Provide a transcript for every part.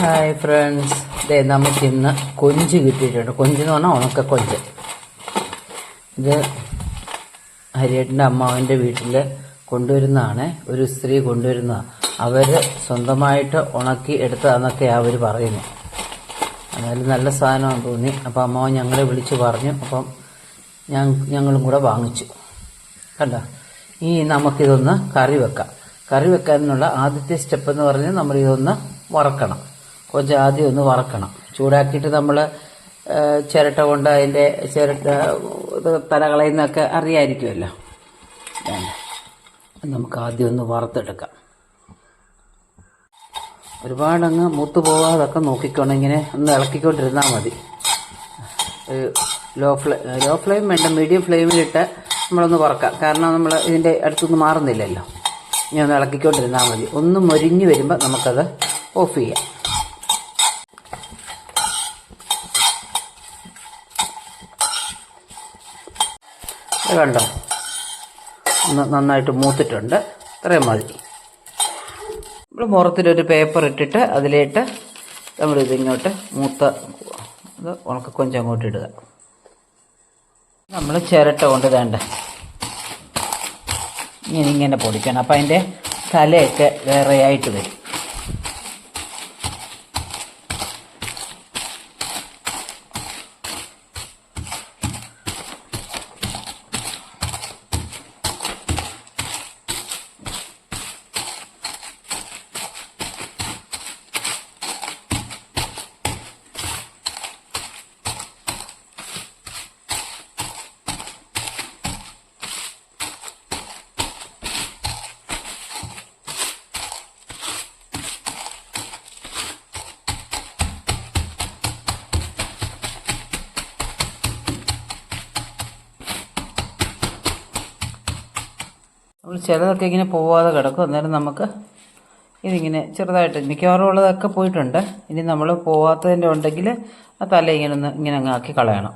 Hi friends, നമുക്കിന്ന് കൊഞ്ച് കിട്ടിയിട്ടുണ്ട്. കൊഞ്ചെന്ന് പറഞ്ഞാൽ ഉണക്കക്കൊഞ്ച്. ഇത് ഹരിയേട്ടൻ്റെ അമ്മാവൻ്റെ വീട്ടിൽ കൊണ്ടുവരുന്നതാണ്. ഒരു സ്ത്രീ കൊണ്ടുവരുന്നതാണ്. അവർ സ്വന്തമായിട്ട് ഉണക്കി എടുത്തതാണെന്നൊക്കെയാണ് അവർ പറയുന്നത്. എന്നാലും നല്ല സാധനമാണെന്ന് തോന്നി. അപ്പോൾ അമ്മാവൻ ഞങ്ങളെ വിളിച്ച് പറഞ്ഞു. അപ്പം ഞങ്ങളും കൂടെ വാങ്ങിച്ചു. കണ്ടോ, ഈ നമുക്കിതൊന്ന് കറി വെക്കാം. കറി വെക്കാനുള്ള ആദ്യത്തെ സ്റ്റെപ്പ് എന്ന് പറഞ്ഞാൽ നമ്മളിതൊന്ന് വറക്കണം. കൊഞ്ച് ആദ്യം ഒന്ന് വറക്കണം. ചൂടാക്കിയിട്ട് നമ്മൾ ചിരട്ട കൊണ്ട് അതിൻ്റെ ചിരട്ട തല കളയുന്നതൊക്കെ അറിയാമായിരിക്കുമല്ലോ. നമുക്ക് ആദ്യം ഒന്ന് വറുത്തെടുക്കാം. ഒരുപാടങ്ങ് മൂത്ത് പോകാതൊക്കെ നോക്കിക്കൊണ്ട് ഇങ്ങനെ ഒന്ന് ഇളക്കിക്കൊണ്ടിരുന്നാൽ മതി. ലോ ഫ്ലെയിം വേണ്ട, മീഡിയം ഫ്ലെയിമിലിട്ട് നമ്മളൊന്ന് വറക്കാം. കാരണം നമ്മൾ ഇതിൻ്റെ അടുത്തൊന്നും മാറുന്നില്ലല്ലോ. ഇനി ഒന്ന് ഇളക്കിക്കൊണ്ടിരുന്നാൽ മതി. ഒന്ന് മൊരിഞ്ഞ് വരുമ്പോൾ നമുക്കത് ഓഫ് ചെയ്യാം. കണ്ടോ, ഒന്ന് നന്നായിട്ട് മൂത്തിട്ടുണ്ട്. ഇത്രയും മതി. നമ്മൾ മുറത്തിലൊരു പേപ്പർ ഇട്ടിട്ട് അതിലേട്ട് നമ്മളിതിങ്ങോട്ട് മൂത്ത ഇത് ഉണക്കക്കൊഞ്ച് അങ്ങോട്ട് ഇടുക. നമ്മൾ ചിരട്ട കൊണ്ട് ഇങ്ങനെ പൊടിക്കണം. അപ്പം അതിൻ്റെ തലയൊക്കെ വേറെയായിട്ട് വരും. നമ്മൾ ചിലതൊക്കെ ഇങ്ങനെ പോവാതെ കിടക്കും. അന്നേരം നമുക്ക് ഇതിങ്ങനെ ചെറുതായിട്ട് മിക്കവാറും ഉള്ളതൊക്കെ പോയിട്ടുണ്ട്. ഇനി നമ്മൾ പോവാത്തതിൻ്റെ ഉണ്ടെങ്കിൽ ആ തല ഇങ്ങനെ അങ്ങ് ആക്കി കളയണം.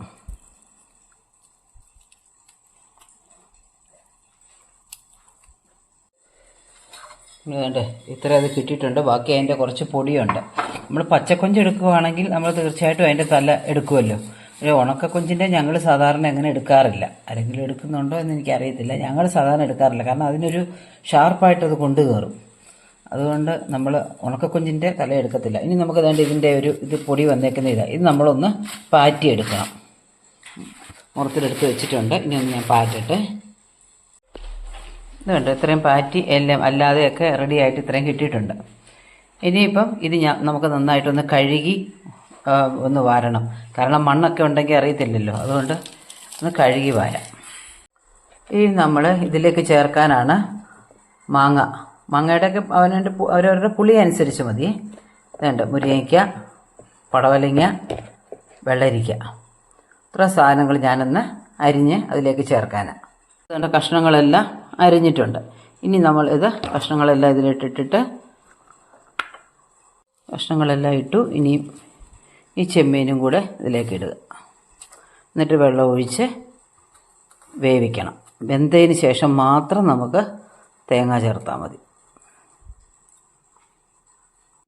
വേണ്ടേ, ഇത്ര അത് കിട്ടിയിട്ടുണ്ട്. ബാക്കി അതിൻ്റെ കുറച്ച് പൊടിയുണ്ട്. നമ്മൾ പച്ചക്കൊഞ്ച് എടുക്കുകയാണെങ്കിൽ നമ്മൾ തീർച്ചയായിട്ടും അതിൻ്റെ തല എടുക്കുമല്ലോ. ഒരു ഉണക്കക്കൊഞ്ചിൻ്റെ ഞങ്ങൾ സാധാരണ അങ്ങനെ എടുക്കാറില്ല. ആരെങ്കിലും എടുക്കുന്നുണ്ടോ എന്ന് എനിക്കറിയത്തില്ല. ഞങ്ങൾ സാധാരണ എടുക്കാറില്ല. കാരണം അതിനൊരു ഷാർപ്പായിട്ടത് കൊണ്ടു കയറും. അതുകൊണ്ട് നമ്മൾ ഉണക്കക്കൊഞ്ചിൻ്റെ തല എടുക്കത്തില്ല. ഇനി നമുക്ക് വേണ്ട ഇതിൻ്റെ ഇത് പൊടി വന്നേക്കുന്ന ഇത് നമ്മളൊന്ന് പാറ്റിയെടുക്കണം. മുറത്തിലെടുത്ത് വെച്ചിട്ടുണ്ട്. ഇനി ഒന്ന് ഞാൻ പാറ്റിട്ട് ഇത് കണ്ടോ, ഇത്രയും പാറ്റി എല്ലാം അല്ലാതെയൊക്കെ റെഡിയായിട്ട് ഇത്രയും കിട്ടിയിട്ടുണ്ട്. ഇനിയിപ്പം ഇത് നമുക്ക് നന്നായിട്ടൊന്ന് കഴുകി ഒന്ന് വാരണം. കാരണം മണ്ണൊക്കെ ഉണ്ടെങ്കിൽ അറിയത്തില്ലല്ലോ. അതുകൊണ്ട് ഒന്ന് കഴുകി വാരാം. ഇനി നമ്മൾ ഇതിലേക്ക് ചേർക്കാനാണ് മാങ്ങയുടെയൊക്കെ അവരവരുടെ പുളി അനുസരിച്ച് മതി. വേണ്ട, മുരിങ്ങയ്ക്ക, പടവലങ്ങ, വെള്ളരിക്ക, ഇത്ര സാധനങ്ങൾ ഞാനൊന്ന് അരിഞ്ഞ് അതിലേക്ക് ചേർക്കാനാണ്. അതുകൊണ്ട് കഷ്ണങ്ങളെല്ലാം അരിഞ്ഞിട്ടുണ്ട്. ഇനി നമ്മൾ കഷ്ണങ്ങളെല്ലാം ഇതിലിട്ടിട്ട് കഷ്ണങ്ങളെല്ലാം ഇട്ടു. ഇനിയും ഈ ചെമ്മീനും കൂടെ ഇതിലേക്ക് ഇടുക. എന്നിട്ട് വെള്ളം ഒഴിച്ച് വേവിക്കണം. വെന്തതിന് ശേഷം മാത്രം നമുക്ക് തേങ്ങ ചേർത്താൽ മതി.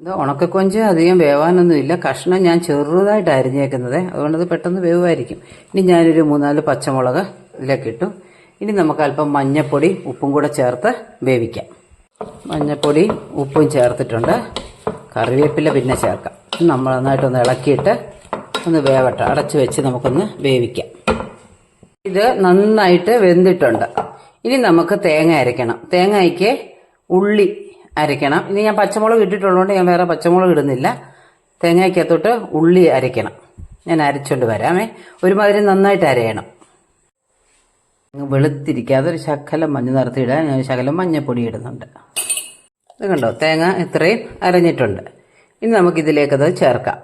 ഇത് ഉണക്കക്കൊഞ്ച് അധികം വേവാനൊന്നുമില്ല. കഷ്ണം ഞാൻ ചെറുതായിട്ട് അരിഞ്ഞേക്കുന്നത്, അതുകൊണ്ടത് പെട്ടെന്ന് വേവായിരിക്കും. ഇനി ഞാനൊരു 3-4 പച്ചമുളക് ഇതിലേക്ക് ഇട്ടു. ഇനി നമുക്ക് അല്പം മഞ്ഞൾപ്പൊടി ഉപ്പും കൂടെ ചേർത്ത് വേവിക്കാം. മഞ്ഞൾപ്പൊടി ഉപ്പും ചേർത്തിട്ടുണ്ട്. കറിവേപ്പില പിന്നെ ചേർക്കാം. നമ്മൾ നന്നായിട്ടൊന്ന് ഇളക്കിയിട്ട് ഒന്ന് വേവട്ടെ. അടച്ച് വെച്ച് നമുക്കൊന്ന് വേവിക്കാം. ഇത് നന്നായിട്ട് വെന്തിട്ടുണ്ട്. ഇനി നമുക്ക് തേങ്ങ അരയ്ക്കണം. തേങ്ങയ്ക്ക് ഉള്ളി അരയ്ക്കണം. ഇനി ഞാൻ പച്ചമുളക് ഇട്ടിട്ടുള്ളതുകൊണ്ട് ഞാൻ വേറെ പച്ചമുളക് ഇടുന്നില്ല. തേങ്ങയ്ക്കകത്തോട്ട് ഉള്ളി അരയ്ക്കണം. ഞാൻ അരച്ചുകൊണ്ട് വരാമേ. ഒരുമാതിരി നന്നായിട്ട് അരയണം. വെളുത്തിരിക്കാതെ ഒരു ശകലം മഞ്ഞ നിറത്തിയിടാൻ ഞാൻ ശകലം മഞ്ഞപ്പൊടി ഇടുന്നുണ്ട്. ഇത് കണ്ടോ, തേങ്ങ ഇത്രയും അരഞ്ഞിട്ടുണ്ട്. ഇനി നമുക്കിതിലേക്കത് ചേർക്കാം.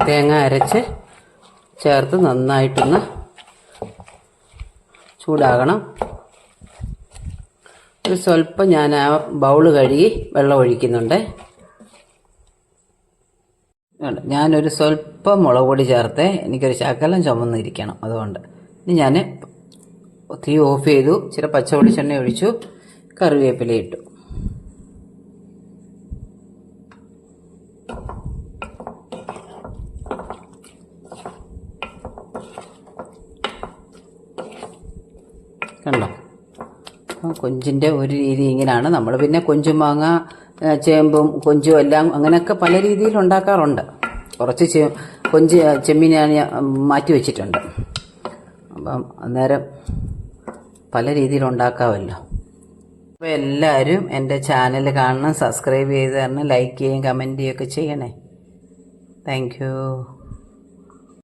തേങ്ങ അരച്ച് ചേർത്ത് നന്നായിട്ടൊന്ന് ചൂടാകണം. ഒരു സ്വല്പം ഞാൻ ആ ബൗള് കഴുകി വെള്ളം ഒഴിക്കുന്നുണ്ട്. ഞാനൊരു സ്വല്പം മുളക് പൊടി ചേർത്ത് എനിക്കൊരു ശകലം ചുമന്നിരിക്കണം. അതുകൊണ്ട് ഇനി ഞാൻ തീ ഓഫ് ചെയ്തു. ഇച്ചിരി പച്ച വെളിച്ചെണ്ണ ഒഴിച്ചു. കറിവേപ്പില ഇട്ടു. കണ്ടോ? കൊഞ്ചിൻ്റെ ഒരു രീതി ഇങ്ങനെയാണ്. നമ്മൾ പിന്നെ കൊഞ്ചും മാങ്ങ, ചേമ്പും കൊഞ്ചും എല്ലാം അങ്ങനെയൊക്കെ പല രീതിയിൽ ഉണ്ടാക്കാറുണ്ട്. കുറച്ച് ചെമ്മീൻ ഞാൻ മാറ്റി വെച്ചിട്ടുണ്ട്. അപ്പം അന്നേരം പല രീതിയിൽ ഉണ്ടാക്കാമല്ലോ. അപ്പോൾ എല്ലാവരും എൻ്റെ ചാനൽ കാണണം, സബ്സ്ക്രൈബ് ചെയ്ത് തരണം, ലൈക്ക് ചെയ്യുകയും കമൻറ്റ് ചെയ്യുകയൊക്കെ ചെയ്യണേ. Thank you.